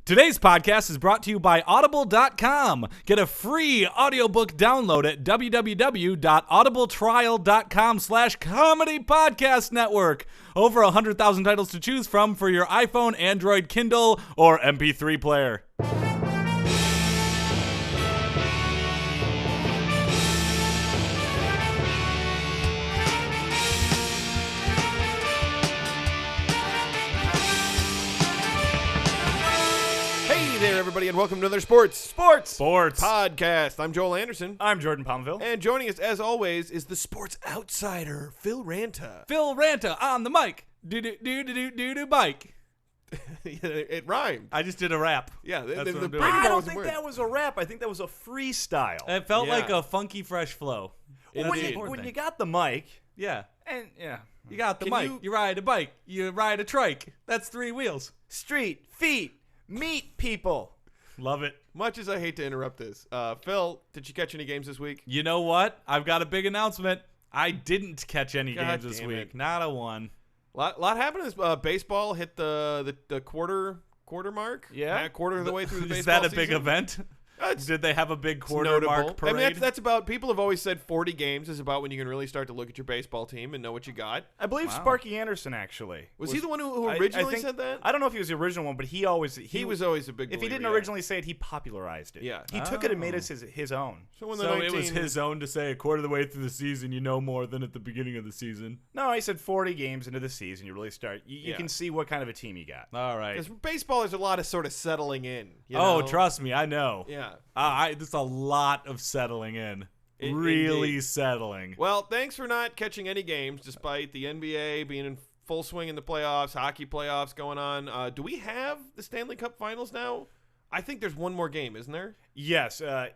Today's podcast is brought to you by Audible.com. Get a free audiobook download at www.audibletrial.com/comedy podcast network. Over 100,000 titles to choose from for your iPhone, Android, Kindle, or MP3 player. Everybody, and welcome to another Sports podcast. I'm Joel Anderson. I'm Jordan Pomaville. And joining us, as always, is the sports outsider, Phil Ranta. Phil Ranta on the mic. Do bike. It rhymed. I just did a rap. Yeah, That's what I'm doing. I don't think that was a rap. I think that was a freestyle. It felt like a funky, fresh flow. When you got the mic, yeah, and yeah, you got the mic. You ride a bike. You ride a trike. That's 3 wheels. Street, feet, meet people. Love it. Much as I hate to interrupt this, Phil, did you catch any games this week? You know what? I've got a big announcement. I didn't catch any games this week. It. Not a one. Lot happened as baseball hit the quarter mark. Yeah, quarter of the way through the baseball Is that a season. big event? Did they have a big quarter mark parade? I mean, that's about, people have always said 40 games is about when you can really start to look at your baseball team and know what you got. I believe Sparky Anderson actually was he the one who originally said that? I don't know if he was the original one, but he was always a big believer. If he didn't originally say it, he popularized it. Yeah, he took it and made it his own. So it was his own to say a quarter of the way through the season you know more than at the beginning of the season. No, he said 40 games into the season you really start. You can see what kind of a team you got. All right. Because baseball, there's a lot of sort of settling in. Trust me, I know. Yeah. There's a lot of settling in. Really settling. Well, thanks for not catching any games, despite the NBA being in full swing in the playoffs, hockey playoffs going on. Do we have the Stanley Cup Finals now? I think there's one more game, isn't there? Yes. I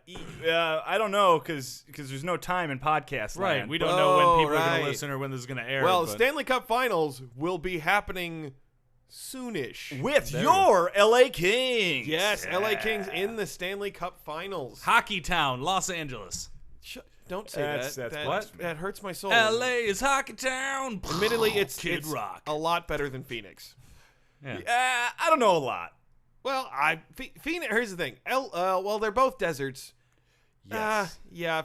don't know because there's no time in podcast right. land. We don't know when people are going to listen or when this is going to air. Well, the Stanley Cup Finals will be happening soonish with your LA Kings. Yes, LA Kings in the Stanley Cup Finals. Hockey Town, Los Angeles. Don't say that hurts my soul. LA is Hockey Town. Admittedly, it's Rock. A lot better than Phoenix. Yeah. I don't know a lot. Well, Phoenix. Here's the thing. Well, they're both deserts. Yes.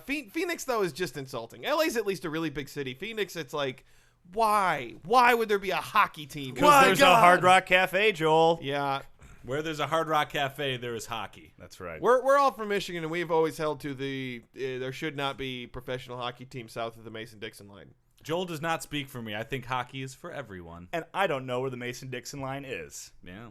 Phoenix though is just insulting. LA's at least a really big city. Phoenix, it's like, why? Why would there be a hockey team? Because there's a Hard Rock Cafe, Joel. Yeah. Where there's a Hard Rock Cafe, there is hockey. That's right. We're all from Michigan, and we've always held to the there should not be professional hockey teams south of the Mason-Dixon line. Joel does not speak for me. I think hockey is for everyone. And I don't know where the Mason-Dixon line is. Yeah.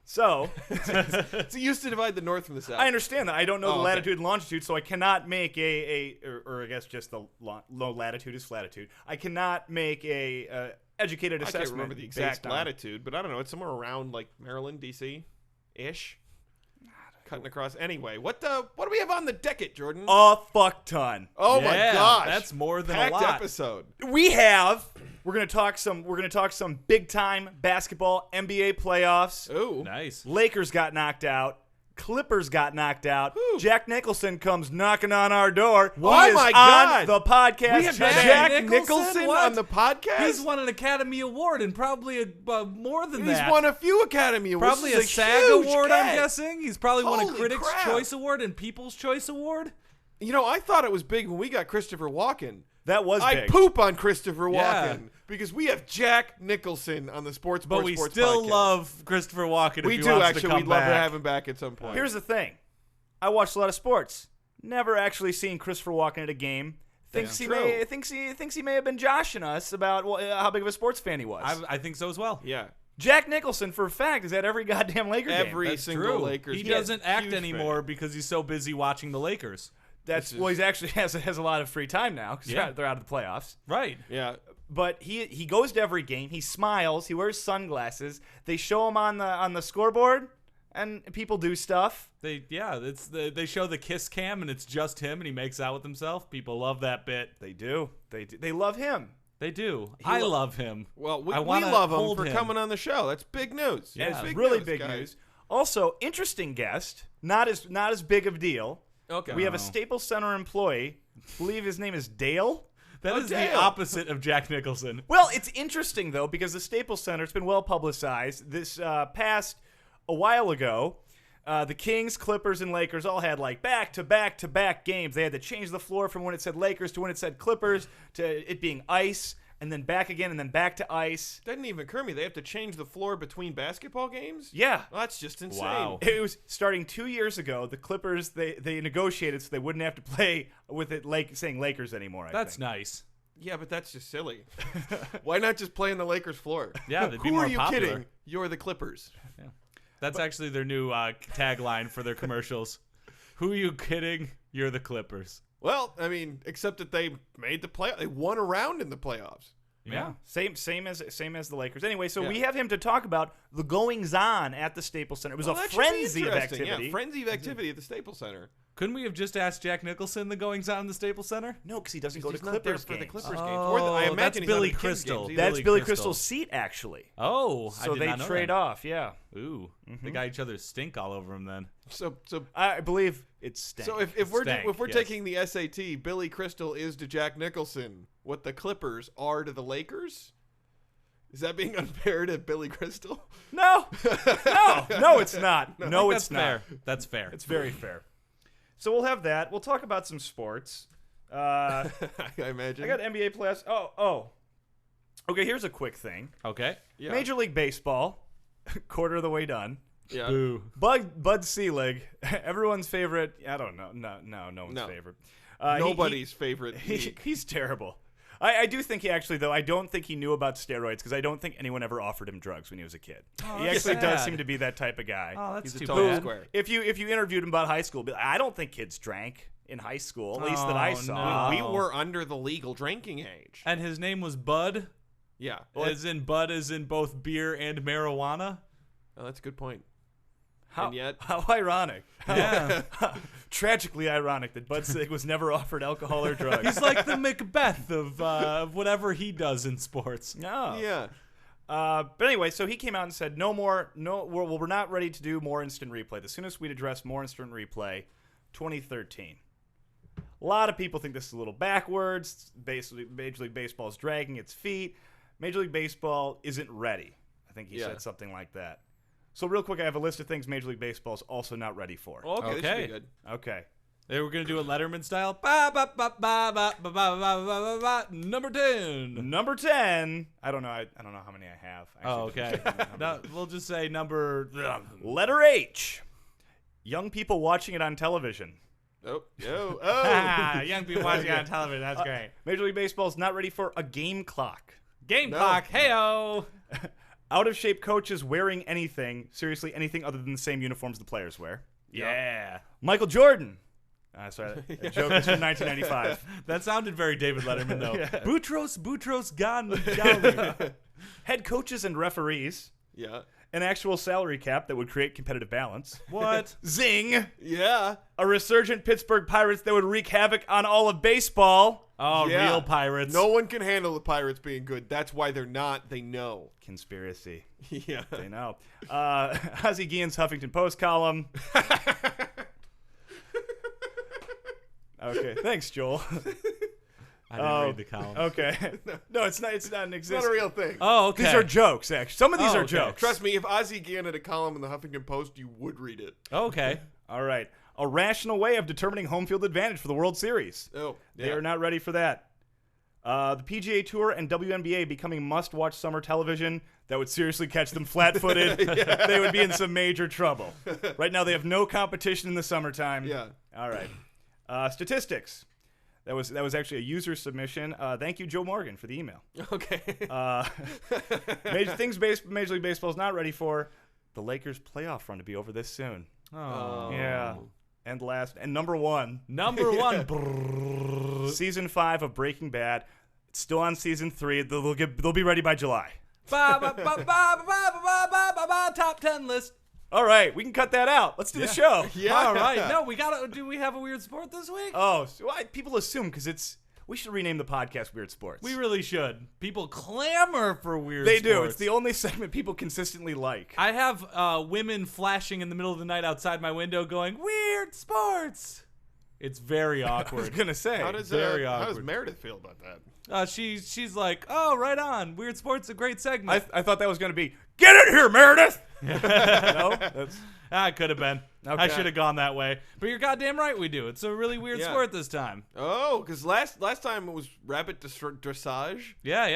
So, it used to divide the north from the south. I understand that. I don't know the latitude and longitude, so I cannot make or I guess just the low latitude is flatitude. I cannot make a educated assessment. I can't remember the exact latitude, but I don't know. It's somewhere around like Maryland, D.C.-ish. Cutting across. Anyway, what do we have on the docket, Jordan? A fuck ton. Oh my gosh, that's more than packed a lot. Episode. We're gonna talk some big time basketball, NBA playoffs. Ooh, nice. Lakers got knocked out. Clippers got knocked out. Ooh. Jack Nicholson comes knocking on our door. Oh He is my God! On the podcast. We have today. Jack Nicholson What? on the podcast. He's won an Academy Award and probably more than that. He's won a few Academy Awards. Probably a This is SAG huge Award, get. I'm guessing. He's probably won a Holy Critics' crap. Choice Award and People's Choice Award. You know, I thought it was big when we got Christopher Walken. That was I big. poop on Christopher Walken Yeah. because we have Jack Nicholson on the Sports But we Sports still podcast. love Christopher Walken. We if he do wants actually. To come We'd love to back. have him back at some point. Here's the thing. I watched a lot of sports. Never actually seen Christopher Walken at a game. Thinks he may have been joshing us about how big of a sports fan he was. I think so as well. Yeah. Jack Nicholson, for a fact, is at every goddamn Laker game. Every That's single true. Lakers. He game. doesn't act Huge anymore fan. because he's so busy watching the Lakers. He actually has a lot of free time now because they're out of the playoffs. Right. Yeah. But he goes to every game. He smiles. He wears sunglasses. They show him on the scoreboard, and people do stuff. They show the kiss cam and it's just him and he makes out with himself. People love that bit. They do. They love him. They do. I love him. Well, we wanna love him hold for coming on the show. That's big news. Yeah. That's It's big really news, big guys. news. Also, interesting guest. Not as big of a deal. Okay. We have a Staples Center employee. I believe his name is Dale. That is the opposite of Jack Nicholson. Well, it's interesting, though, because the Staples Center, it's been well publicized. This past a while ago, the Kings, Clippers, and Lakers all had like back-to-back-to-back games. They had to change the floor from when it said Lakers to when it said Clippers to it being ice, and then back again, and then back to ice. Didn't even occur to me. They have to change the floor between basketball games? Yeah. Well, that's just insane. Wow. It was starting 2 years ago. The Clippers, they negotiated so they wouldn't have to play with it saying Lakers anymore. That's think. nice. Yeah, but that's just silly. Why not just play on the Lakers floor? Yeah, they'd be Who more are you popular. kidding? You're the Clippers. Yeah. That's actually their new tagline for their commercials. Who are you kidding? You're the Clippers. Well, I mean, except that they made the play. They won a round in the playoffs. Yeah. Same as the Lakers. Anyway, so Yeah. we have him to talk about the goings-on at the Staples Center. It was a that should be frenzy of interesting. activity. Yeah, frenzy of activity at the Staples Center. Couldn't we have just asked Jack Nicholson the goings on in the Staples Center? No, because he doesn't go to He's not there Clippers for the games. Clippers games. Oh, Or I imagine that's he's Billy not at Kings Crystal. games either. That's Billy Billy Crystal. Crystal's seat, actually. Oh, So I did they not know trade that. off, yeah. Ooh, they got each other's stink all over them then. So I believe it's stank. So if we're Stank, yes. taking the SAT, Billy Crystal is to Jack Nicholson what the Clippers are to the Lakers. Is that being unfair to Billy Crystal? No, it's not. No, That's it's not. fair. That's fair. It's very fair. So we'll have that. We'll talk about some sports. I imagine. I got NBA playoffs. Oh. Okay, here's a quick thing. Okay. Yeah. Major League Baseball, quarter of the way done. Yeah. Boo. Bud Selig, everyone's favorite. I don't know. No one's No. favorite. Nobody's favorite league. He's terrible. I do think he actually, though, I don't think he knew about steroids because I don't think anyone ever offered him drugs when he was a kid. He actually does sad. seem to be that type of guy. Oh, that's He's a too total bad. square. If you interviewed him about high school, be like, I don't think kids drank in high school, at least that I Oh, saw. no. We were under the legal drinking age. And his name was Bud, Yeah. as in Bud as in both beer and marijuana. Oh, that's a good point. How, and yet- how ironic. Yeah. Tragically ironic that Bud Selig was never offered alcohol or drugs. He's like the Macbeth of whatever he does in sports. No. Yeah. But anyway, so he came out and said, we're not ready to do more instant replay. The soonest we'd address more instant replay, 2013. A lot of people think this is a little backwards. Basically, Major League Baseball is dragging its feet. Major League Baseball isn't ready. I think he Yeah. said something like that. So real quick, I have a list of things Major League Baseball is also not ready for. Well, okay, this should Okay. be good. Okay. They were gonna do a Letterman style. Ba, ba, ba, ba, ba, ba, ba, ba, ba, ba, ba. Number 10. Number 10. I don't know how many I have. Oh, Actually, okay. No, we'll just say number. Letter H. Young people watching it on television. Oh. Oh. Young people watching on television. That's great. Major League Baseball is not ready for a game clock. Game No. clock. Heyo. Out of shape coaches wearing anything, seriously anything other than the same uniforms the players wear. Yeah. Michael Jordan. Sorry, a joke is from 1995. That sounded very David Letterman though. Boutros Ghali. Head coaches and referees. Yeah. An actual salary cap that would create competitive balance. What? Zing. Yeah. A resurgent Pittsburgh Pirates that would wreak havoc on all of baseball. Oh, Yeah. real pirates. No one can handle the Pirates being good. That's why they're not. They know. Conspiracy. Yeah. They know. Ozzie Guillen's Huffington Post column. Okay, thanks, Joel. I didn't read the column. Okay. No, it's not. It's not an It's not existence. a real thing. Oh, okay. These are jokes, actually. Some of these Oh, are okay. jokes. Trust me, if Ozzie Guillen had a column in the Huffington Post, you would read it. Okay. All right. A rational way of determining home field advantage for the World Series. Oh, yeah. They are not ready for that. The PGA Tour and WNBA becoming must-watch summer television. That would seriously catch them flat-footed. They would be in some major trouble. Right now, they have no competition in the summertime. Yeah. All right. Statistics. That was actually a user submission. Thank you, Joe Morgan, for the email. Okay. Major League Baseball is not ready for the Lakers playoff run to be over this soon. Oh. Yeah. And number one, Number one. season 5 of Breaking Bad. It's still on season 3. They'll be ready by July. Ba, ba, ba, ba, ba, ba, ba, ba, ba, ba, top 10 list. All right, we can cut that out. Let's do the show. Yeah. All right. No, do we have a weird sport this week? Oh, so people assume because we should rename the podcast Weird Sports. We really should. People clamor for weird They sports. do. It's the only segment people consistently like. I have women flashing in the middle of the night outside my window going, weird sports. It's very I was awkward. gonna say. How does awkward. Meredith feel about that? She's like, oh, right on. Weird sports, a great segment. I thought that was gonna be Get in here, Meredith. No, that's It could have been. I Okay. should have gone that way. But you're goddamn right we do. It's a really weird Yeah. sport this time. Oh, because last time it was rabbit dressage. Yeah.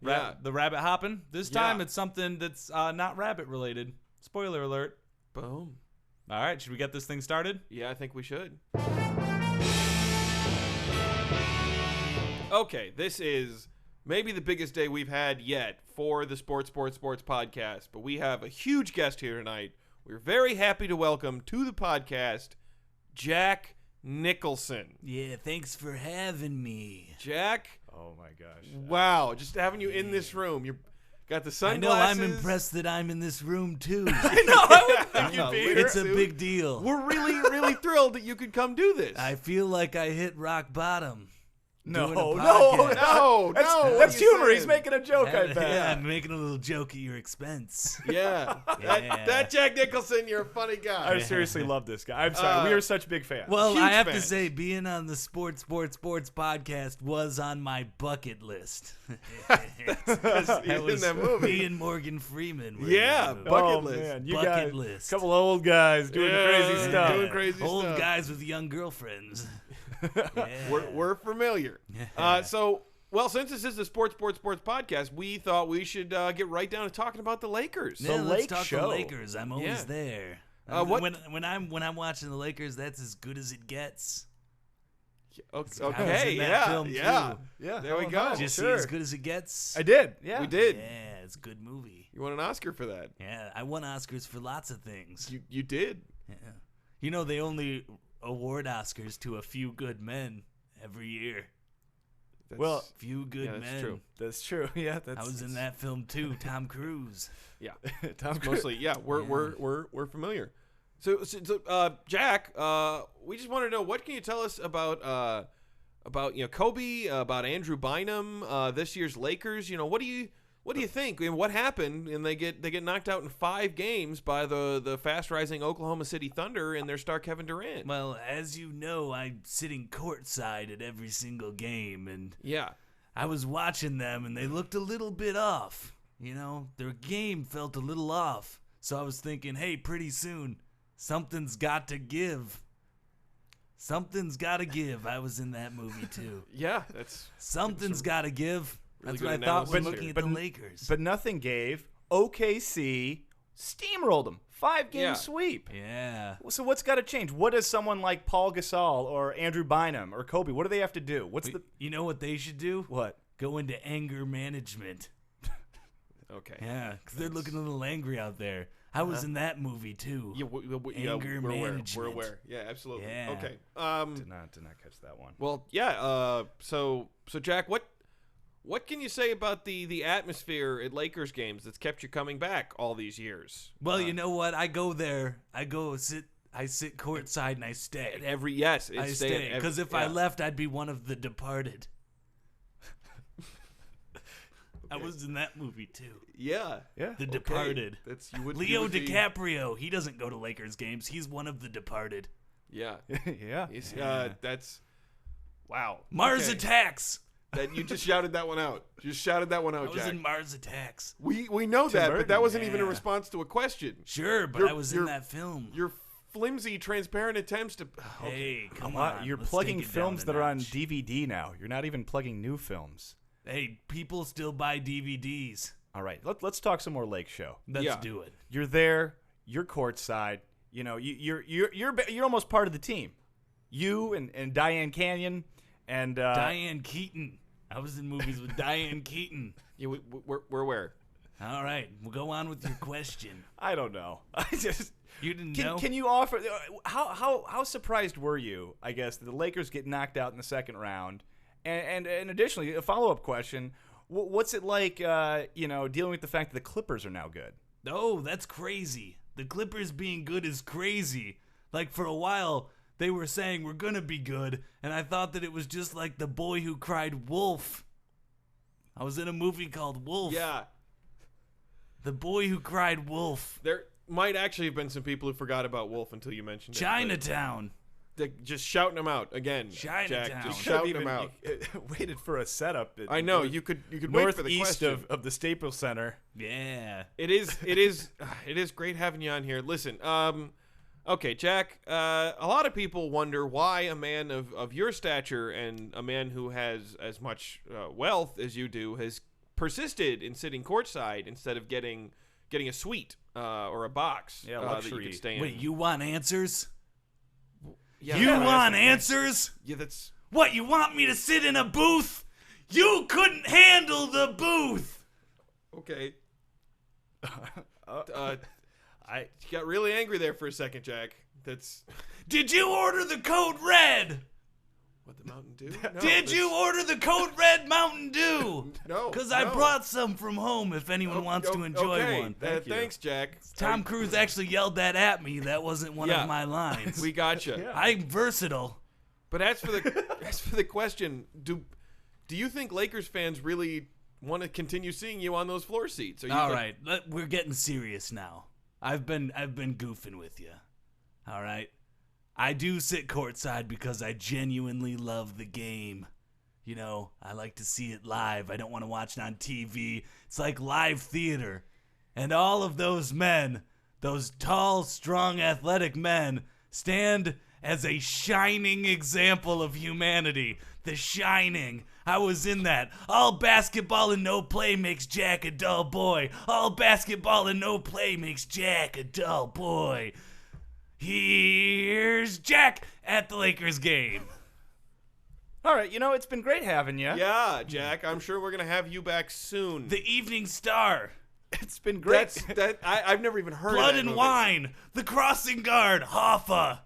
Yeah. The rabbit hopping. This time Yeah. it's something that's not rabbit related. Spoiler alert. Boom. All right, should we get this thing started? Yeah, I think we should. Okay, this is maybe the biggest day we've had yet for the Sports podcast, but we have a huge guest here tonight. We're very happy to welcome to the podcast Jack Nicholson. Yeah, thanks for having me. Jack, Oh my gosh. wow, just having you in this room. You got the I know sunglasses. I'm impressed that I'm in this room too. I would think you'd be here, It's a dude. big deal. We're really thrilled that you could come do this. I feel like I hit rock bottom. No, Doing a no, podcast. No, That's, no, what that's are you humor. He's saying? making a joke, I bet. Yeah, I'm making a little joke at your expense. Yeah. Yeah. That Jack Nicholson, you're a funny guy. I seriously love this guy. I'm sorry. We are such big fans. Well, Huge I have to fans. say, being on the Sports podcast was on my bucket list. He's in that movie. Me and Morgan Freeman. Were Yeah, in that movie. bucket list. Man, you Bucket guys, list. couple of old guys doing crazy Yeah, stuff. doing crazy Old stuff. guys with young girlfriends. Yeah. We're familiar. Well, since this is the Sports podcast, we thought we should get right down to talking about the Lakers. Yeah, let's Lake talk Show. the Lakers. I'm always Yeah. there. What- When I'm watching the Lakers, that's as good as it gets. Okay, in that yeah, film, yeah. too. Yeah, There we oh, go. no, Did you see sure. as good as it gets? I did. Yeah, We did. Yeah, it's a good movie. You won an Oscar for that. Yeah, I won Oscars for lots of things. You did. Yeah. You know, they only award Oscars to a few good men every year. That's, Well, Few good yeah, that's men. true. That's true. Yeah, that's. I was in that film too, Tom Cruise. Yeah. Tom Cruise. Mostly, yeah. We're familiar. So Jack, we just want to know, what can you tell us about Kobe, about Andrew Bynum, this year's Lakers? What do you think? I mean, what happened? And they get knocked out in 5 games by the fast rising Oklahoma City Thunder and their star Kevin Durant. Well, as you know, I'm sitting courtside at every single game, and Yeah. I was watching them, and they looked a little bit off. Their game felt a little off. So I was thinking, hey, pretty soon, something's got to give. Something's got to give. I was in that movie too. Yeah, that's Something's got to give. really That's good what I thought when analysis looking here. at But- the Lakers. But nothing gave. OKC steamrolled them. 5-game Yeah. sweep. Yeah. So what's got to change? What does someone like Paul Gasol or Andrew Bynum or Kobe? What do they have to do? What's the You know what they should do? what? Go into anger management. okay. Yeah, because they're looking a little angry out there. I was in that movie too. Yeah, Anger we're aware. We're management. aware. Yeah, absolutely. Yeah. Okay. Did not catch that one. Well, yeah. So Jack, what can you say about the atmosphere at Lakers games that's kept you coming back all these years? Well, you know what? I go there. I sit courtside and I stay. I stay because if I left, I'd be one of the departed. I was in that movie too. yeah, Yeah. The Departed. That's you would Leo you would be- DiCaprio. He doesn't go to Lakers games. He's one of the departed. Yeah, yeah. He's, Yeah. That's wow. Mars Okay. Attacks. That you just shouted that one out. You just shouted that one I out, was Jack. in Mars Attacks. We know that, but that Burton. wasn't even a Yeah. response to a question. Sure, but You're- I was in you're- that film. Your flimsy, transparent attempts to. Hey, come Wow, on. you're let's plugging take it films down that a are on notch. DVD now. You're not even plugging new films. Hey, people still buy DVDs. All right, let's talk some more Lake Show. Let's Yeah. do it. You're there. You're courtside. You're almost part of the team. You and Diane Canyon and Diane Keaton. I was in movies with Diane Keaton. Yeah, we're aware. All right, we'll go on with your question. I don't know. I just You didn't know? can you offer how surprised were you? I guess that the Lakers get knocked out in the second round, and additionally a follow-up question. What's it like, dealing with the fact that the Clippers are now good? Oh, that's crazy. The Clippers being good is crazy. Like, for a while, they were saying we're going to be good, and I thought that it was just like The Boy Who Cried Wolf. I was in a movie called Wolf. Yeah, The Boy Who Cried Wolf. there might actually have been some people who forgot about Wolf until you mentioned it. Chinatown. Just shouting them out again, Chinatown. Jack. Just Could've shouting even them out. waited for a setup. I know you could wait for the northeast question. of the Staples Center. Yeah. It is great having you on here. Listen, okay, Jack. A lot of people wonder why a man of your stature and a man who has as much wealth as you do has persisted in sitting courtside instead of getting a suite or a box that you luxury. could stay in. Wait, you want answers? Yeah, You that's want the- answers? Yeah, that's What, you want me to sit in a booth? You couldn't handle the booth! okay. You got really angry there for a second, Jack. That's Did you order the Code Red? what the Mountain Dew. No, Did you order the Code Red Mountain Dew? No, Because I no. brought some from home if anyone wants to enjoy okay. one. Thank you. Thanks, Jack. Tom Cruise actually yelled that at me. That wasn't one Yeah. of my lines. We gotcha. I'm versatile. But as for the question, do you think Lakers fans really want to continue seeing you on those floor seats? Are you All right, we're getting serious now. I've been goofing with you. All right, I do sit courtside because I genuinely love the game. You know, I like to see it live. I don't want to watch it on TV. It's like live theater. And all of those men, those tall, strong, athletic men, stand as a shining example of humanity. The Shining. I was in that. All basketball and no play makes Jack a dull boy. All basketball and no play makes Jack a dull boy. Here's Jack at the Lakers game. All right, it's been great having you. Yeah, Jack. I'm sure we're gonna have you back soon. The Evening Star. It's been great. I've never even heard Blood of that and movie. Wine. The Crossing Guard. Hoffa.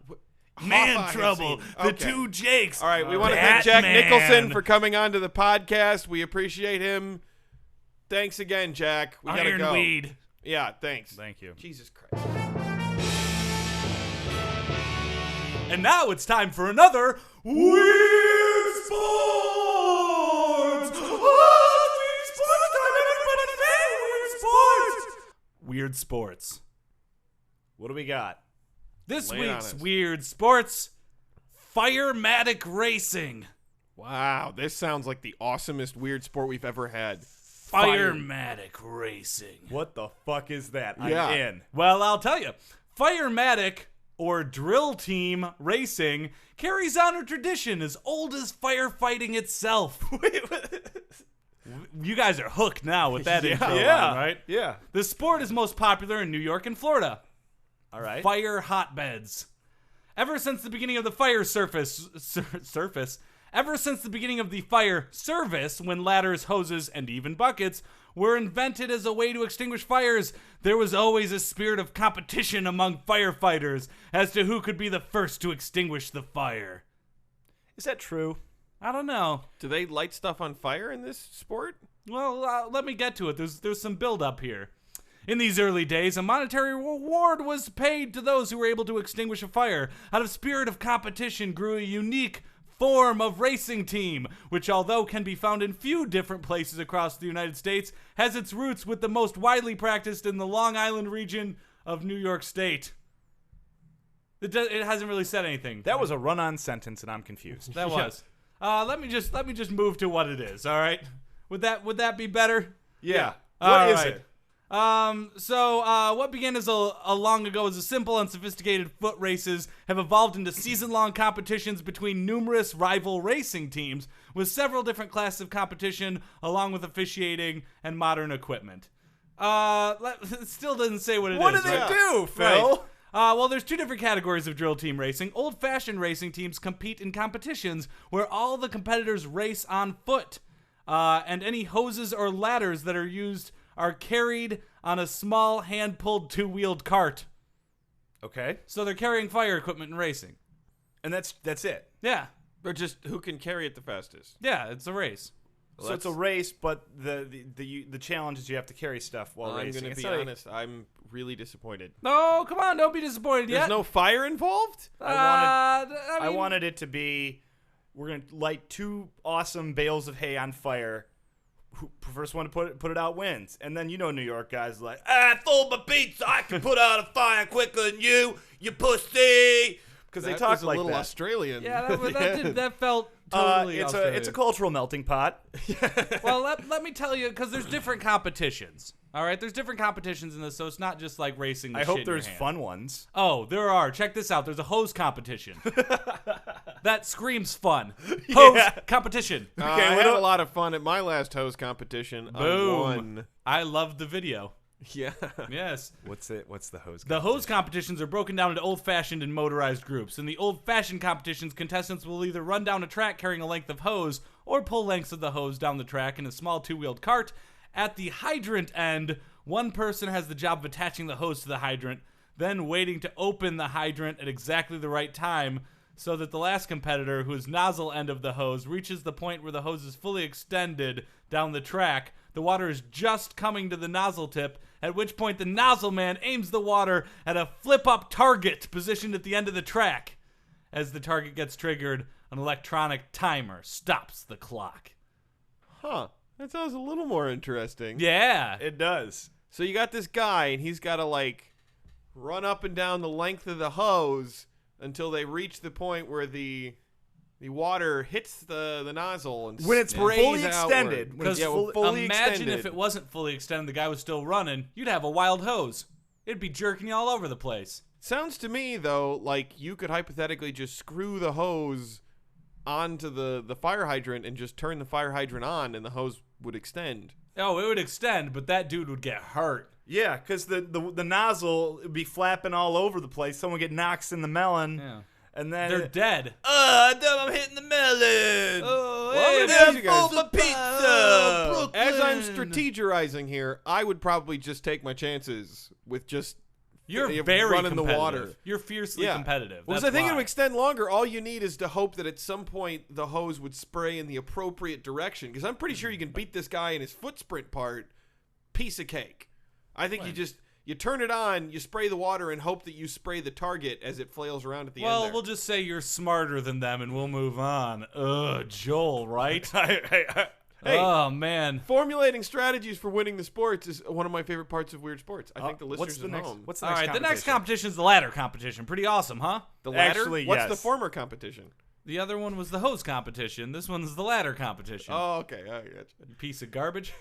Man I have Trouble. seen. The Okay. Two Jakes. All right, we want to thank Jack Batman. Nicholson for coming on to the podcast. We appreciate him. Thanks again, Jack. We gotta go. Ironweed. Yeah, thanks. Thank you. Jesus Christ. And now it's time for another Weird Sports! Weird Sports. What do we got? This Lay it on week's us. Weird Sports, Firematic Racing. Wow, this sounds like the awesomest weird sport we've ever had. Firematic Racing. What the fuck is that? Yeah. I'm in. Well, I'll tell you. Firematic, or drill team racing, carries on a tradition as old as firefighting itself. You guys are hooked now with that intro line, right? Yeah. The sport is most popular in New York and Florida. All right. Fire hotbeds. Ever since the beginning of the fire ever since the beginning of the fire service, when ladders, hoses, and even buckets were invented as a way to extinguish fires, there was always a spirit of competition among firefighters as to who could be the first to extinguish the fire. Is that true? I don't know. Do they light stuff on fire in this sport? Well, let me get to it. There's some build up here. In these early days, a monetary reward was paid to those who were able to extinguish a fire. Out of spirit of competition grew a unique form of racing team, which although can be found in few different places across the United States, has its roots with the most widely practiced in the Long Island region of New York State. It hasn't really said anything. That was a run-on sentence, and I'm confused. That was. Let me just move to what it is. All right. Would that be better? Yeah. All What is right. it? What began as a long ago as a simple and sophisticated foot races have evolved into season-long competitions between numerous rival racing teams with several different classes of competition along with officiating and modern equipment. It still doesn't say what it is. What do they right? do, Phil? Right. Well, there's two different categories of drill team racing. Old-fashioned racing teams compete in competitions where all the competitors race on foot, and any hoses or ladders that are used are carried on a small hand-pulled two-wheeled cart. Okay. So they're carrying fire equipment and racing. And that's it. Yeah. Or just who can carry it the fastest? Yeah, it's a race. So it's a race, but the challenge is you have to carry stuff while I'm racing. going to It's be not- honest. I'm really disappointed. No, come on, don't be disappointed There's yet. no fire involved? I wanted it to be, we're going to light two awesome bales of hay on fire. Who first one to put it out wins. And then New York guys are like, I fold my pizza, I can put out a fire quicker than you pussy. because they That talk was a like little that. Australian. Yeah, that felt totally Australian. It's a cultural melting pot. Well, let me tell you, because there's different competitions. All right, there's different competitions in this, so it's not just like racing. I hope there's fun ones. Oh, there are. Check this out. There's a hose competition. That screams fun. Hose competition. I had a lot of fun at my last hose competition. I Boom. won. I loved the video. Yeah. Yes. What's the hose? The hose competitions are broken down into old-fashioned and motorized groups. In the old-fashioned competitions, contestants will either run down a track carrying a length of hose or pull lengths of the hose down the track in a small two-wheeled cart. At the hydrant end, one person has the job of attaching the hose to the hydrant, then waiting to open the hydrant at exactly the right time so that the last competitor, whose nozzle end of the hose, reaches the point where the hose is fully extended down the track. The water is just coming to the nozzle tip, at which point the nozzle man aims the water at a flip-up target positioned at the end of the track. As the target gets triggered, an electronic timer stops the clock. Huh. That sounds a little more interesting. Yeah. It does. So you got this guy, and he's got to, like, run up and down the length of the hose until they reach the point where the water hits the nozzle and When it's sprays fully outward. extended. Because fully imagine extended. if it wasn't fully extended, the guy was still running, you'd have a wild hose. It'd be jerking you all over the place. Sounds to me, though, like you could hypothetically just screw the hose onto the fire hydrant and just turn the fire hydrant on, and the hose would extend. Oh, it would extend, but that dude would get hurt. Yeah, because the nozzle would be flapping all over the place. Someone get knocks in the melon. Yeah. And then They're dead. I'm hitting the melon. Oh, Well, hey, I'm gonna ask you guys. my pizza. Brooklyn. As I'm strategizing here, I would probably just take my chances with just You're very running competitive. the water. You're fiercely competitive. Well, 'cause That's I think why. it'll extend longer. All you need is to hope that at some point the hose would spray in the appropriate direction. Because I'm pretty sure you can beat this guy in his foot sprint part. Piece of cake. I think you turn it on, you spray the water, and hope that you spray the target as it flails around at the end. Well, there. we'll just say you're smarter than them, and we'll move on. Ugh, Joel, right? Hey. Oh, man. Formulating strategies for winning the sports is one of my favorite parts of Weird Sports. I think the listeners at home. What's the All next right, the next competition is the ladder competition. Pretty awesome, huh? The ladder? Actually, What's yes. the former competition? The other one was the hose competition. This one's the ladder competition. Oh, okay. I gotcha. You piece of garbage.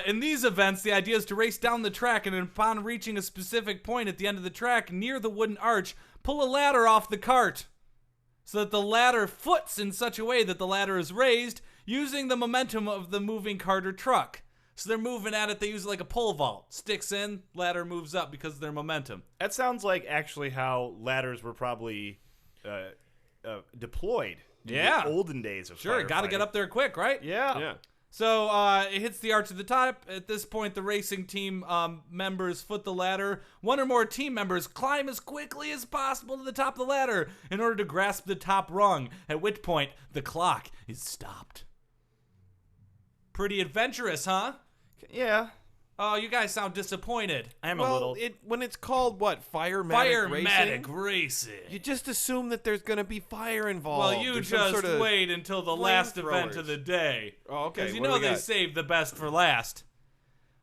In these events, the idea is to race down the track, and upon reaching a specific point at the end of the track near the wooden arch, pull a ladder off the cart so that the ladder foots in such a way that the ladder is raised using the momentum of the moving cart or truck. So they're moving at it. They use it like a pole vault. Sticks in, ladder moves up because of their momentum. That sounds like actually how ladders were probably deployed. In Yeah. the olden days of Sure, got to get firefighting. up there quick, right? Yeah. Yeah. So it hits the arch at the top. At this point, the racing team members foot the ladder. One or more team members climb as quickly as possible to the top of the ladder in order to grasp the top rung, at which point the clock is stopped. Pretty adventurous, huh? Yeah. Oh, you guys sound disappointed. I am a Well, little. when it's called, what, Firematic Firematic racing? racing. You just assume that there's going to be fire involved. Well, you There's some just sort of wait until the last event flamethrowers. of the day. Oh, okay. Because you What do know we they got? saved the best for last.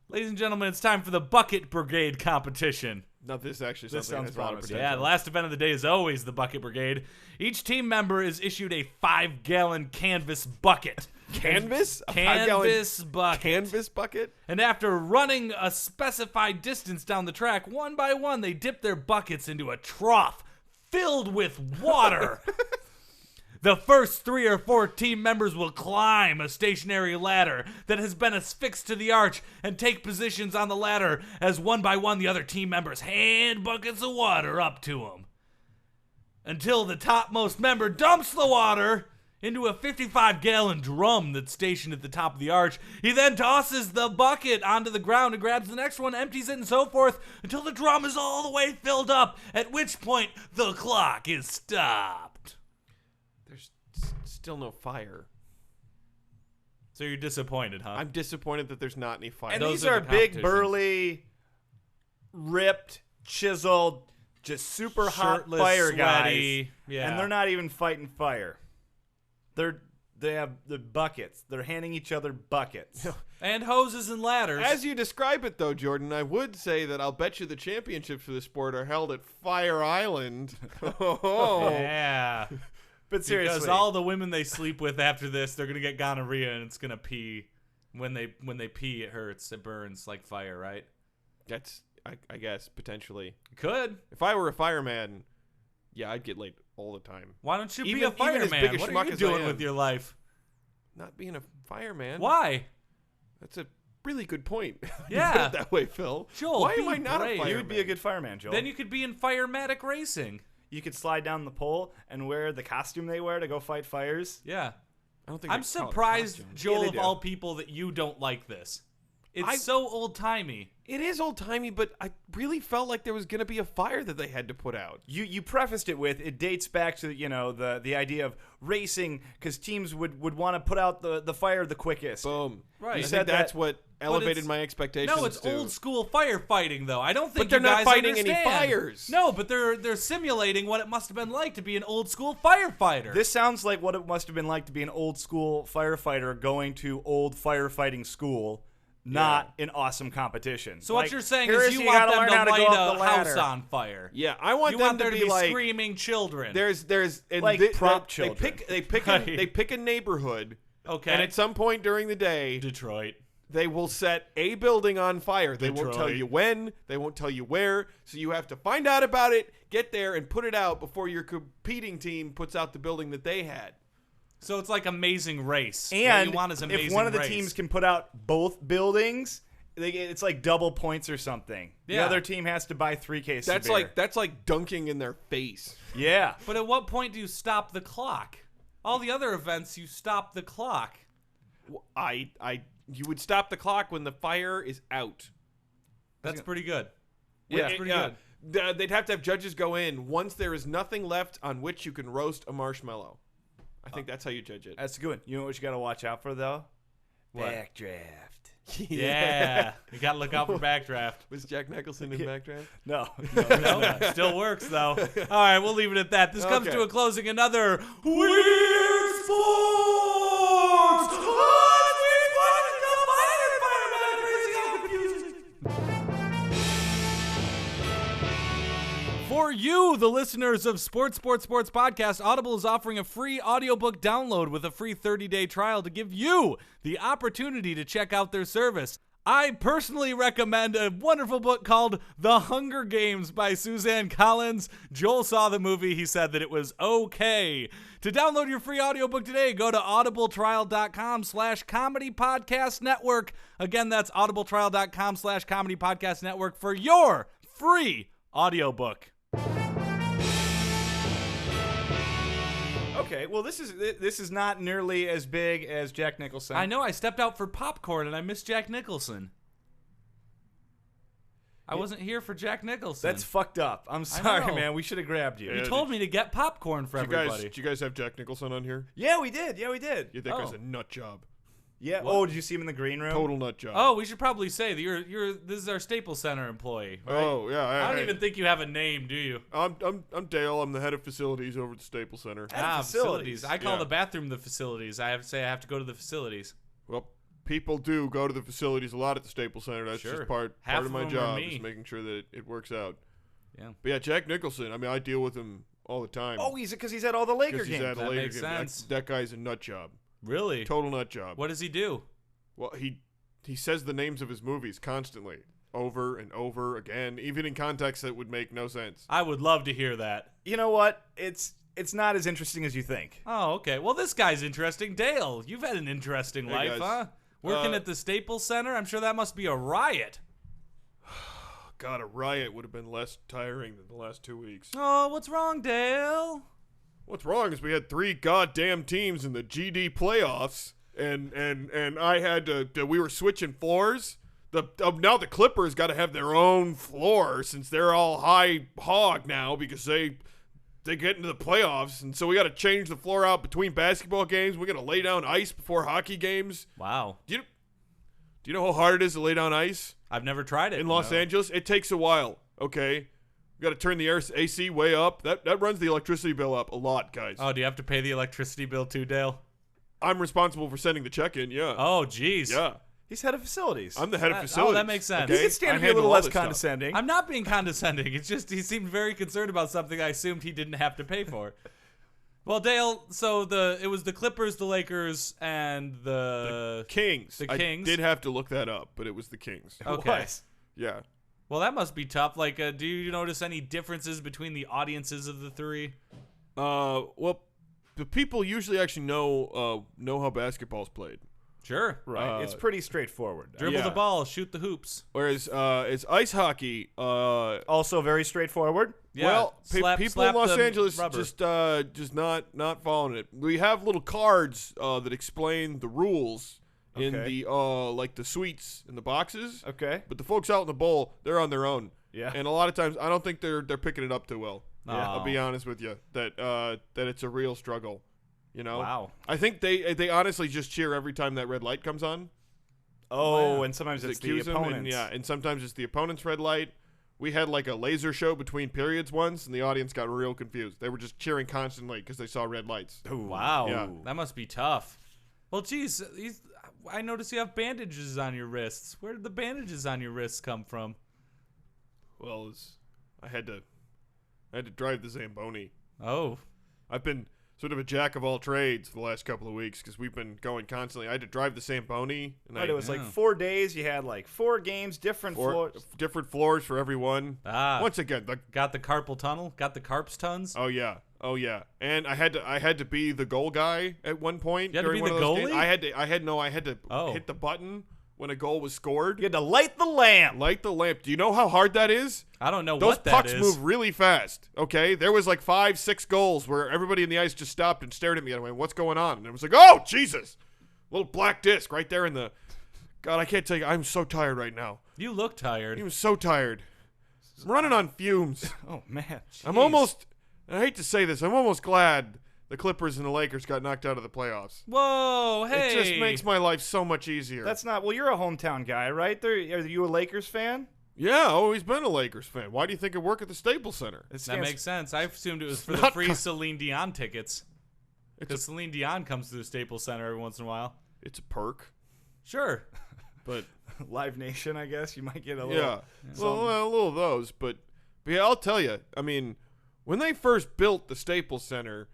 Ladies and gentlemen, it's time for the Bucket Brigade competition. No, this actually This sounds sounds like a lot of promising. Yeah, potential. the last event of the day is always the Bucket Brigade. Each team member is issued a 5-gallon canvas bucket. Canvas? A 5-gallon Canvas bucket. canvas bucket? And after running a specified distance down the track, one by one, they dip their buckets into a trough filled with water. The first 3 or 4 team members will climb a stationary ladder that has been affixed to the arch and take positions on the ladder as one by one the other team members hand buckets of water up to them. Until the topmost member dumps the water into a 55-gallon drum that's stationed at the top of the arch. He then tosses the bucket onto the ground and grabs the next one, empties it, and so forth until the drum is all the way filled up, at which point the clock is stopped. There's still no fire. So you're disappointed, huh? I'm disappointed that there's not any fire. and those these are are the big, competitions. burly, ripped, chiseled, just super hot Shirtless, fire sweaty, guys. yeah. And they're not even fighting fire. They have the buckets. They're handing each other buckets. And hoses and ladders. As you describe it, though, Jordan, I would say that I'll bet you the championships for the sport are held at Fire Island. Oh. Yeah. But seriously, Because all the women they sleep with after this, they're gonna get gonorrhea and it's gonna pee. When they pee, it hurts. It burns like fire, right? That's, I guess, potentially. Could. If I were a fireman, yeah, I'd get laid all the time. Why don't you be Even a as big fireman? a What schmuck are you as I doing am. with your life? Not being a fireman. Why? That's a really good point. Yeah. You put it that way, Phil. Joel, why be am I not brave. a fireman? you would be a good fireman, Joel. Then you could be in Firematic racing. You could slide down the pole and wear the costume they wear to go fight fires. Yeah. I don't think I'm they call it surprised, costume. Joel, Yeah, they of do. all people, that you don't like this. It's so old-timey. It is old-timey, but I really felt like there was going to be a fire that they had to put out. You prefaced it with it dates back to the idea of racing because teams would want to put out the fire the quickest. Boom. Right. You I said think that's that- what elevated it's- my expectations No, it's to. old school firefighting, though. I don't think But they're you not guys fighting any understand. fires. No, but they're simulating what it must have been like to be an old school firefighter. This sounds like what it must have been like to be an old school firefighter going to old firefighting school, not an awesome competition. so what Like, you're saying here is you want gotta them learn to how light go up a the house ladder. on fire. Yeah, I want You them want there to to be like screaming children. there's and Like prop children. They pick Right. they pick a neighborhood. Okay. And at some point during the day, Detroit. they will set a building on fire. They won't tell Detroit. you when, they won't tell you where, so you have to find out about it, get there, and put it out before your competing team puts out the building that they had. So it's like Amazing Race. What And you want is Amazing if one of the Race. teams can put out both buildings, it's like double points or something. The Yeah. other team has to buy 3 cases. of beer. That's like dunking in their face. Yeah. But at what point do you stop the clock? All the other events, you stop the clock. You would stop the clock when the fire is out. That's pretty good. Yeah. That's pretty good. They'd have to have judges go in once there is nothing left on which you can roast a marshmallow. I think that's how you judge it. That's a good one. You know what you got to watch out for, though? What? Backdraft. Yeah. You got to look out for backdraft. Was Jack Nicholson in Backdraft? No. No, still works, though. All right, we'll leave it at that. This comes Okay. to a closing. Another Weird Sports! For you, the listeners of Sports Podcast, Audible is offering a free audiobook download with a free 30-day trial to give you the opportunity to check out their service. I personally recommend a wonderful book called The Hunger Games by Suzanne Collins. Joel saw the movie. He said that it was okay. To download your free audiobook today, go to audibletrial.com/comedy podcast network. Again, that's audibletrial.com/comedy podcast network for your free audiobook. Okay, well, this is not nearly as big as Jack Nicholson. I know I stepped out for popcorn and I missed Jack Nicholson. I wasn't here for Jack Nicholson. That's fucked up. I'm sorry, know. man. We should have grabbed you. You told me to get popcorn for everybody. Did you guys have Jack Nicholson on here? Yeah, we did. Yeah, we did. You think Oh. guy's a nut job. Yeah. Oh, did you see him in the green room? Total nut job. Oh, we should probably say that this is our Staples Center employee. Right? Oh, yeah. I don't even think you have a name, do you? I'm Dale. I'm the head of facilities over at the Staples Center. Facilities. I call Yeah. the bathroom the facilities. I have to say I have to go to the facilities. Well, people do go to the facilities a lot at the Staples Center. That's Sure. just part Half of of my them are job me. is making sure that it works out. Yeah. But yeah, Jack Nicholson. I mean, I deal with him all the time. Oh, because he's at all the Laker 'Cause he's games. at a That Laker makes game. sense. That guy's a nut job. Really? Total nut job. What does he do? Well, he says the names of his movies constantly, over and over again, even in context that would make no sense. I would love to hear that. You know what? It's not as interesting as you think. Oh, okay. Well, this guy's interesting. Dale, you've had an interesting Hey, life, guys. huh? Working at the Staples Center? I'm sure that must be a riot. God, a riot would have been less tiring than the last 2 weeks. Oh, what's wrong, Dale? What's wrong is we had 3 goddamn teams in the GD playoffs, and I had to we were switching floors. Now the Clippers got to have their own floor since they're all high hog now because they get into the playoffs, and so we got to change the floor out between basketball games. We got to lay down ice before hockey games. Wow. Do you know how hard it is to lay down ice I've never tried it. in Los Angeles? It takes a while. Okay, we got to turn the AC way up. That runs the electricity bill up a lot, guys. Oh, do you have to pay the electricity bill too, Dale? I'm responsible for sending the check in. Yeah. Oh, jeez. Yeah. He's head of facilities. I'm the head of facilities. Oh, that makes sense. He could stand to be a little less condescending. I'm not being condescending. It's just he seemed very concerned about something I assumed he didn't have to pay for. Well, Dale, so it was the Clippers, the Lakers, and the Kings. The Kings. I did have to look that up, but it was the Kings. Okay. Yeah. Well, that must be tough. Like, do you notice any differences between the audiences of the three? Well, the people usually actually know how basketball's played. Sure. Right. It's pretty straightforward. Dribble the ball, shoot the hoops. Whereas it's ice hockey. Also very straightforward. Yeah. Well, people slap in Los the Angeles rubber. just not following it. We have little cards that explain the rules in Okay. the like the suites in the boxes. Okay. But the folks out in the bowl, they're on their own. Yeah. And a lot of times, I don't think they're picking it up too well. Yeah. I'll be honest with you that it's a real struggle. You know. Wow. I think they honestly just cheer every time that red light comes on. Oh, and sometimes it's the Accuse them, opponents. and sometimes it's the opponent's red light. We had like a laser show between periods once, and the audience got real confused. They were just cheering constantly because they saw red lights. Wow. Yeah. That must be tough. Well, geez, I notice you have bandages on your wrists. Where did the bandages on your wrists come from? Well, I had to drive the Zamboni. Oh. I've been sort of a jack of all trades the last couple of weeks because we've been going constantly. I had to drive the Zamboni, and Right, it was like Yeah. 4 days. You had like 4 games, different floors. different floors for everyone. Ah. Once again, Got the carpal tunnel? Got the carp's tons? oh yeah, and I had to be the goal guy at one point. You had to during be one the of those games. goalie? I had to Oh. hit the button when a goal was scored. You had to light the lamp. Light the lamp. Do you know how hard that is? I don't know Those what that pucks is. move really fast. Okay, there was like 5-6 goals where everybody in the ice just stopped and stared at me and went, "What's going on?" And it was like, "Oh Jesus!" Little black disc right there in the. God, I can't tell you. I'm so tired right now. You look tired. I'm so tired. I'm running on fumes. Oh man. I'm almost. I hate to say this. I'm almost glad the Clippers and the Lakers got knocked out of the playoffs. Whoa, hey. It just makes my life so much easier. That's not. Well, you're a hometown guy, right? Are you a Lakers fan? Yeah, I've always been a Lakers fan. Why do you think I work at the Staples Center? That makes sense. I assumed it was for the not free co- Celine Dion tickets. Because Celine Dion comes to the Staples Center every once in a while. It's a perk, Sure. but Live Nation, I guess you might get a little. yeah, well, a little of those. But yeah, I'll tell you. I mean, when they first built the Staples Center,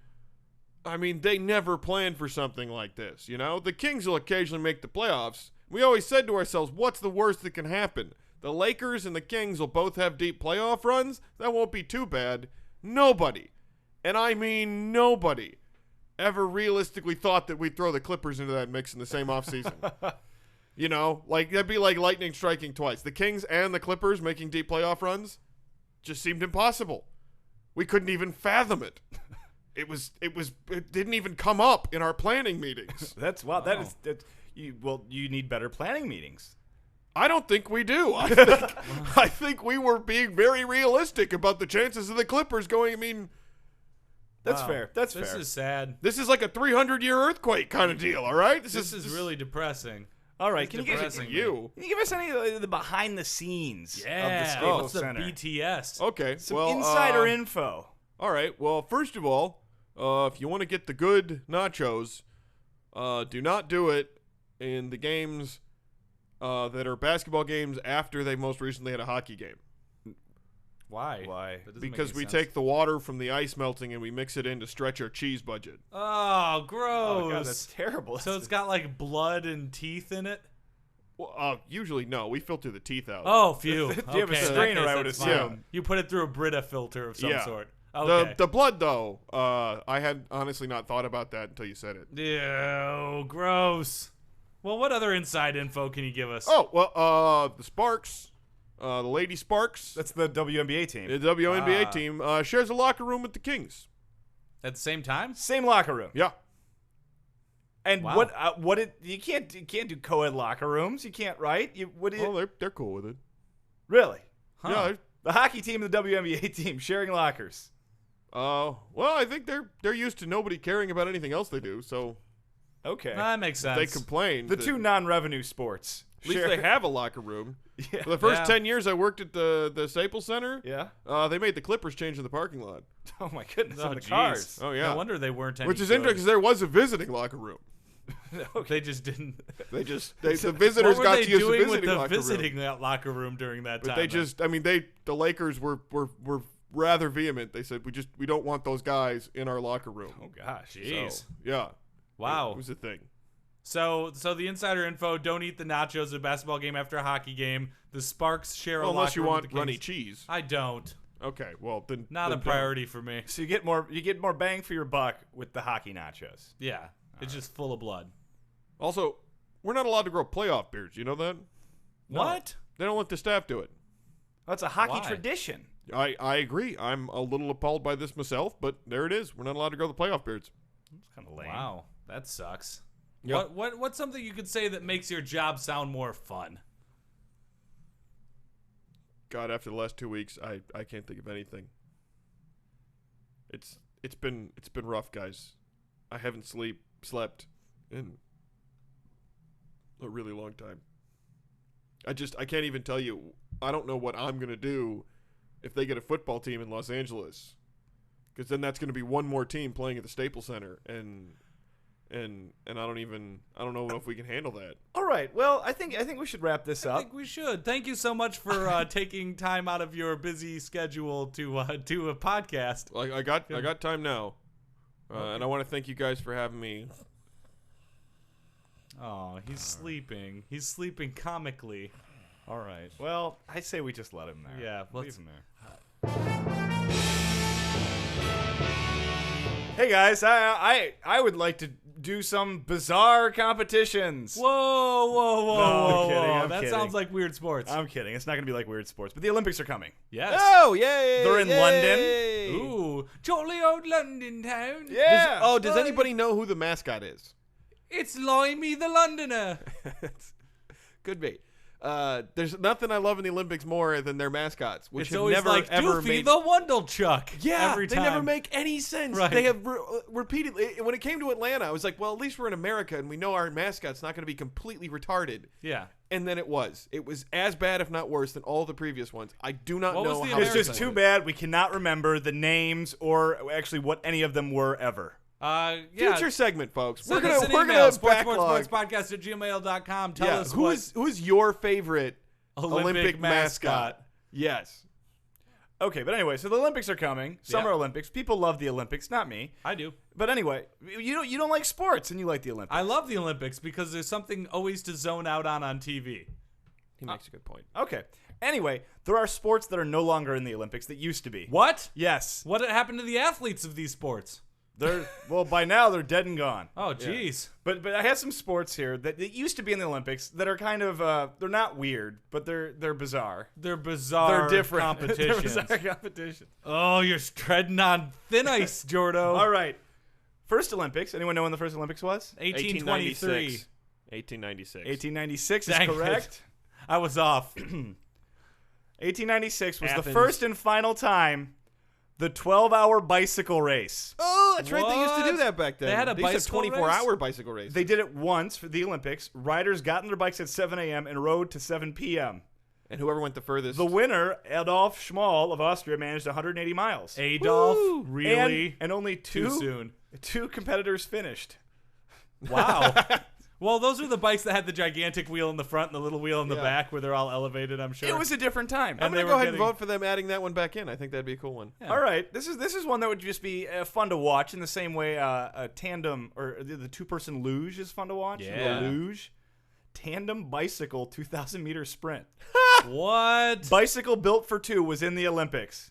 I mean, they never planned for something like this. You know, the Kings will occasionally make the playoffs. We always said to ourselves, "What's the worst that can happen?" The Lakers and the Kings will both have deep playoff runs. That won't be too bad. Nobody, and I mean nobody, ever realistically thought that we'd throw the Clippers into that mix in the same offseason. You know, like that'd be like lightning striking twice. The Kings and the Clippers making deep playoff runs just seemed impossible. We couldn't even fathom it. It didn't even come up in our planning meetings. That's wow. That is. You need better planning meetings. I don't think we do. I think we were being very realistic about the chances of the Clippers going. I mean, That's Wow. fair. That's This fair. is sad. this is like a 300-year earthquake kind of deal, all right? This is really depressing. All right. It's Can you give depressing. Can you give us any of the behind the scenes of the Yeah. Staples What's the Center? BTS? Okay. Some well, insider info. All right. Well, first of all, if you want to get the good nachos, do not do it in the games that are basketball games after they most recently had a hockey game. Why? Why? That doesn't make Because any we sense. take the water from the ice melting and we mix it in to stretch our cheese budget. Oh, gross. Oh god, that's terrible. So it's got like blood and teeth in it? Well, usually no. We filter the teeth out. Oh, phew. you have a Okay, in that strainer, case, I would that's assume. fine. You put it through a Brita filter of some Yeah. sort. Okay. The blood, though, I had honestly not thought about that until you said it. Ew, gross. Well, what other inside info can you give us? Oh, well, the Sparks, the Lady Sparks, That's the WNBA team. the WNBA Ah. team, shares a locker room with the Kings. At the same time? Same locker room. Yeah. And Wow. you can't do co-ed locker rooms. You can't, right? Well, they're cool with it. Really? Huh. Yeah. The hockey team and the WNBA team sharing lockers. Well, I think they're used to nobody caring about anything else they do, so Okay. That makes sense. they complain. The that two non-revenue sports. At least they have a locker room. Yeah. For the first Yeah. 10 years I worked at the Staples Center, Yeah. they made the Clippers change in the parking lot. Oh my goodness. Oh, on the jeez. cars. Oh, yeah. No wonder they weren't any Which is good. interesting because there was a visiting locker room. They just didn't. The visitors What were got they to use the doing with visiting the locker room. visiting that locker room during that But time? the Lakers were rather vehement. They said we don't want those guys in our locker room. Oh gosh. Jeez. So, yeah. Wow. It was a thing. So the insider info: don't eat the nachos at a basketball game after a hockey game. The Sparks share a Unless locker you room want with the runny Kings. cheese. I don't. Okay, well then Not then a priority for me. So you get more bang for your buck with the hockey nachos. Yeah, it's just full of blood. don't. Also, we're not allowed to grow playoff beards. You know that? What? They don't let the staff do it. That's a hockey Why? tradition. I agree. I'm a little appalled by this myself, but there it is. We're not allowed to grow the playoff beards. It's kind of lame. Wow, that sucks. Yep. What's something you could say that makes your job sound more fun? God, after the last 2 weeks, I can't think of anything. It's been rough, guys. I haven't slept in a really long time. I can't even tell you. I don't know what I'm gonna do if they get a football team in Los Angeles, because then that's gonna be one more team playing at the Staples Center, and I don't know if we can handle that. All right. Well, I think we should wrap this I up. think we should. Thank you so much for taking time out of your busy schedule to do a podcast. Like I got time now, and I want to thank you guys for having me. Oh, he's sleeping. He's sleeping comically. All right. Well, I say we just let him there. Yeah, leave let's- him there. Hey guys, I would like to do some bizarre competitions. Whoa, whoa, whoa, No, whoa, I'm kidding, whoa. I'm That kidding. sounds like weird sports. I'm kidding. It's not going to be like weird sports, but the Olympics are coming. Yes. Oh, yay! They're in London. Ooh, jolly old London town. Yeah. Does anybody know who the mascot is? It's Limey the Londoner. Could be. There's nothing I love in the Olympics more than their mascots, which It's have always never like ever Doofy made. the Wundlechuck. Yeah, every they time. never make any sense. Right. They have repeatedly. When it came to Atlanta, I was like, well, at least we're in America and we know our mascot's not going to be completely retarded. Yeah. And then it was. It was as bad, if not worse, than all the previous ones. I do not What was know the how. It's American just too bad we cannot remember the names or actually what any of them were ever. Yeah. Future segment, folks. Send we're us an gonna email, backlog. sportspodcast@gmail.com. Tell Yeah, us who is your favorite Olympic mascot. Yes. Okay, but anyway, so the Olympics are coming. Summer Yeah. Olympics. People love the Olympics, not me. I do. But anyway, you don't like sports and you like the Olympics. I love the Olympics because there's something always to zone out on TV. He makes a good point. Okay. Anyway, there are sports that are no longer in the Olympics that used to be. What? Yes. What happened to the athletes of these sports? They're well, by now they're dead and gone. Oh, jeez. But I have some sports here that used to be in the Olympics that are kind of they're not weird, but they're bizarre. They're bizarre They're different. competitions. They're bizarre competitions. Oh, you're treading on thin ice, Jordo. All right. First Olympics. Anyone know when the first Olympics was? 1823. 1896. 1896 is Dang it. correct. I was off. 1896 was the Athens. first and final time the 12-hour bicycle race. Oh, that's right. They used to What? do that back then. They had a used to have bicycle 24-hour bicycle race. They did it once for the Olympics. Riders got on their bikes at 7 a.m. and rode to 7 p.m. and whoever went the furthest. The winner, Adolf Schmal of Austria, managed 180 miles. Adolf, Woo! really? And only Too soon. two competitors finished. Wow. Well, those are the bikes that had the gigantic wheel in the front and the little wheel in the Yeah. back where they're all elevated, I'm sure. It was a different time. I'm and going they to were go ahead and getting- vote for them adding that one back in. I think that'd be a cool one. Yeah. All right, this is one that would just be fun to watch in the same way a tandem or the two-person luge is fun to watch. Yeah. The luge, tandem bicycle 2,000-meter sprint. What? Bicycle built for two was in the Olympics.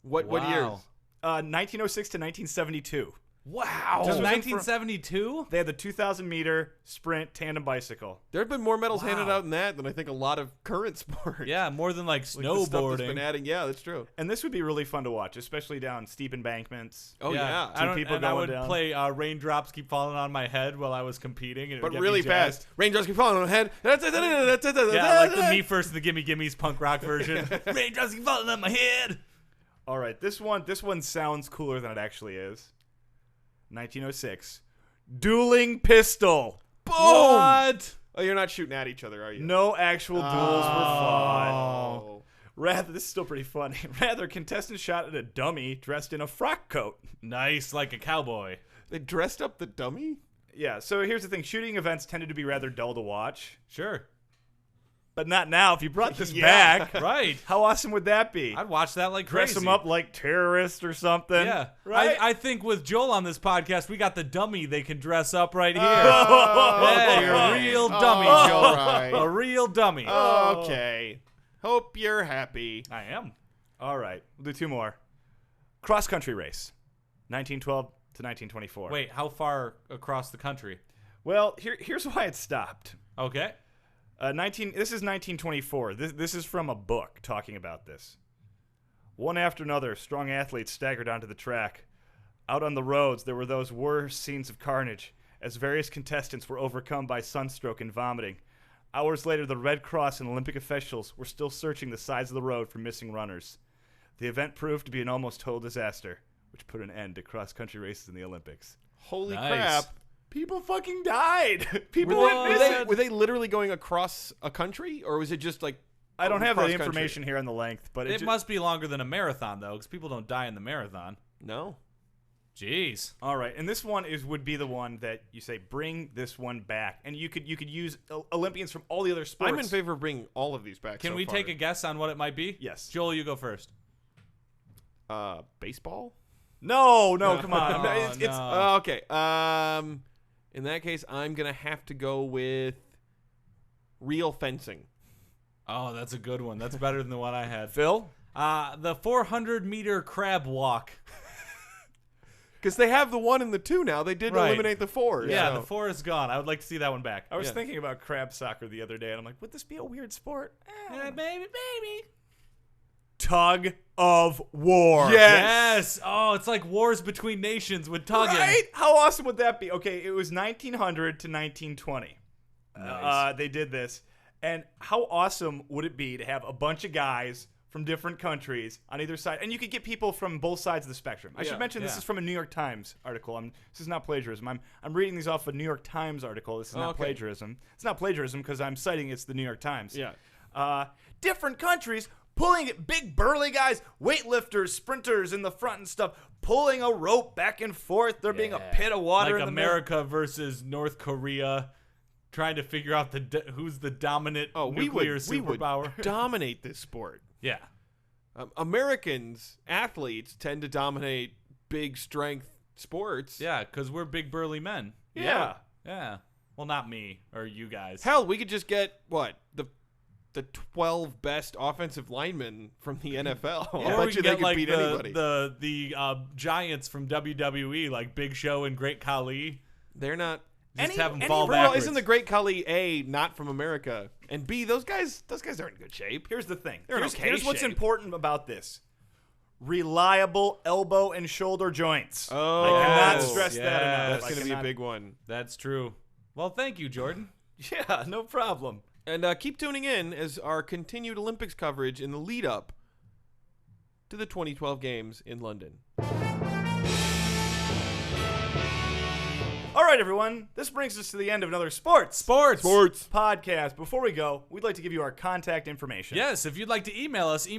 What Wow. years? 1906 to 1972. Wow. Just 1972? They had the 2,000-meter sprint tandem bicycle. There have been more medals handed Wow. out than that than I think a lot of current sports. Yeah, more than like Like the stuff that's snowboarding. been adding. Yeah, that's true. And this would be really fun to watch, especially down steep embankments. Oh, yeah. I don't, people and I going would down. play Raindrops Keep Falling on My Head while I was competing. And it would But get really me jazzed. fast. Raindrops keep falling on my head. Yeah, like the Me First and the Gimme Gimmes punk rock version. Raindrops keep falling on my head. All right, this one sounds cooler than it actually is. 1906. Dueling pistol. Boom! What? Oh, you're not shooting at each other, are you? No actual duels were fought. Oh. Rather, this is still pretty funny. Rather, contestants shot at a dummy dressed in a frock coat. Nice, like a cowboy. They dressed up the dummy? Yeah, so here's the thing. Shooting events tended to be rather dull to watch. Sure. But not now. If you brought this Yeah. back, Right. how awesome would that be? I'd watch that like Dress crazy. them up like terrorists or something. Yeah. Right? I think with Joel on this podcast, we got the dummy they can dress up right here. Oh, Hey, a real dummy, Joel. All right. A real dummy. Okay. Hope you're happy. I am. All right. We'll do 2 more. Cross-country race. 1912 to 1924. Wait, how far across the country? Well, here's why it stopped. Okay. This is 1924. This is from a book talking about this. One after another, strong athletes staggered onto the track. Out on the roads, there were those worst scenes of carnage, as various contestants were overcome by sunstroke and vomiting. Hours later, the Red Cross and Olympic officials were still searching the sides of the road for missing runners. The event proved to be an almost total disaster, which put an end to cross-country races in the Olympics. Holy Nice. crap. People fucking died. People Were went they, missing. were they literally going across a country, or was it just like I don't have the cross-country? information here on the length, but It must be longer than a marathon, though, because people don't die in the marathon. No. Jeez. All right, and this one would be the one that you say bring this one back, and you could use Olympians from all the other sports. I'm in favor of bringing all of these back. Can so we far. take a guess on what it might be? Yes. Joel, you go first. Baseball? No, come on. Oh, It's no. Okay. In that case, I'm gonna have to go with real fencing. Oh, that's a good one. That's better than the one I had. Phil. The 400-meter crab walk. Because they have the 1 and the 2 now. They did Right. eliminate the 4. Yeah, so. the 4 is gone. I would like to see that one back. I was Yeah. thinking about crab soccer the other day, and I'm like, would this be a weird sport? Yeah, baby. Tug of war. Yes. Yes. Oh, it's like wars between nations with tugging. Right? How awesome would that be? Okay, it was 1900 to 1920. Nice. They did this. And how awesome would it be to have a bunch of guys from different countries on either side? And you could get people from both sides of the spectrum. I should mention this yeah. is from a New York Times article. This is not plagiarism. I'm reading these off a New York Times article. This is not okay. plagiarism. It's not plagiarism because I'm citing it's the New York Times. Yeah. Different countries pulling it, big burly guys, weightlifters, sprinters in the front and stuff, pulling a rope back and forth. There being a pit of water Like in the America versus North Korea, trying to figure out who's the dominant nuclear superpower. We would dominate this sport. Yeah. Americans, athletes, tend to dominate big strength sports. Yeah, because we're big burly men. Yeah. Yeah. Well, not me or you guys. Hell, we could just get, the 12 best offensive linemen from the NFL. Or I we bet you can they get could like beat anybody. the Giants from WWE, like Big Show and Great Khali. They're not. Just have them fall Well, backwards. isn't the Great Khali A, not from America, and B, those guys are in good shape. Here's the thing. They're in Here's, okay here's what's shape. important about this. Reliable elbow and shoulder joints. Oh, I cannot stress that yes. enough. That's I going to be a cannot- big one. That's true. Well, thank you, Jordan. Yeah, no problem. And keep tuning in as our continued Olympics coverage in the lead up to the 2012 games in London. All right, everyone. This brings us to the end of another sports podcast. Before we go, we'd like to give you our contact information. Yes, if you'd like to email us at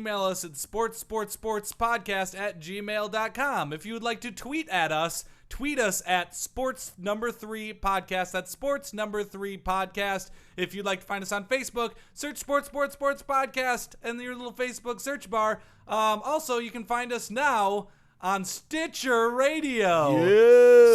sportspodcast@gmail.com. If you would like to tweet at us, tweet us at sports3podcast. That's sports3podcast. If you'd like to find us on Facebook, search Sports Podcast in your little Facebook search bar. Also, you can find us now on Stitcher Radio.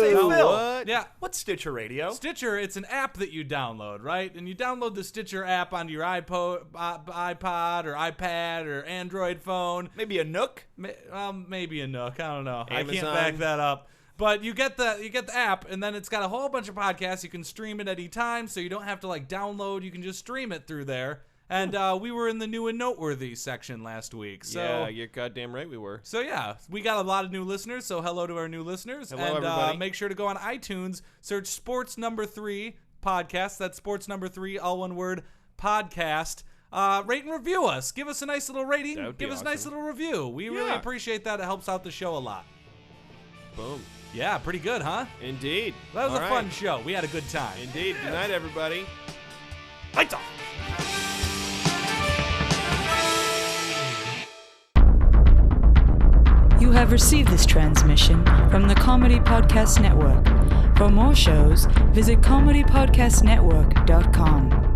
Say, Yeah. Phil, What? Yeah. what's Stitcher Radio? Stitcher, it's an app that you download, right? And you download the Stitcher app onto your iPod or iPad or Android phone. Maybe a Nook? Maybe a Nook. I don't know. I Amazon. can't back that up. But you get the app, and then it's got a whole bunch of podcasts. You can stream it any time, so you don't have to download. You can just stream it through there. And we were in the new and noteworthy section last week. So Yeah, you're goddamn right we were. So yeah, we got a lot of new listeners. So hello to our new listeners. Hello, and everybody. make sure to go on iTunes, search Sports Number 3 Podcast. That's Sports Number 3, all one word, podcast. Rate and review us. Give us a nice little rating. That would be Give us a nice awesome. little review. We really Yeah. appreciate that. It helps out the show a lot. Boom. Yeah, pretty good, huh? Indeed. That was All a right. fun show. We had a good time. Indeed. Good night, everybody. Lights off. You have received this transmission from the Comedy Podcast Network. For more shows, visit comedypodcastnetwork.com.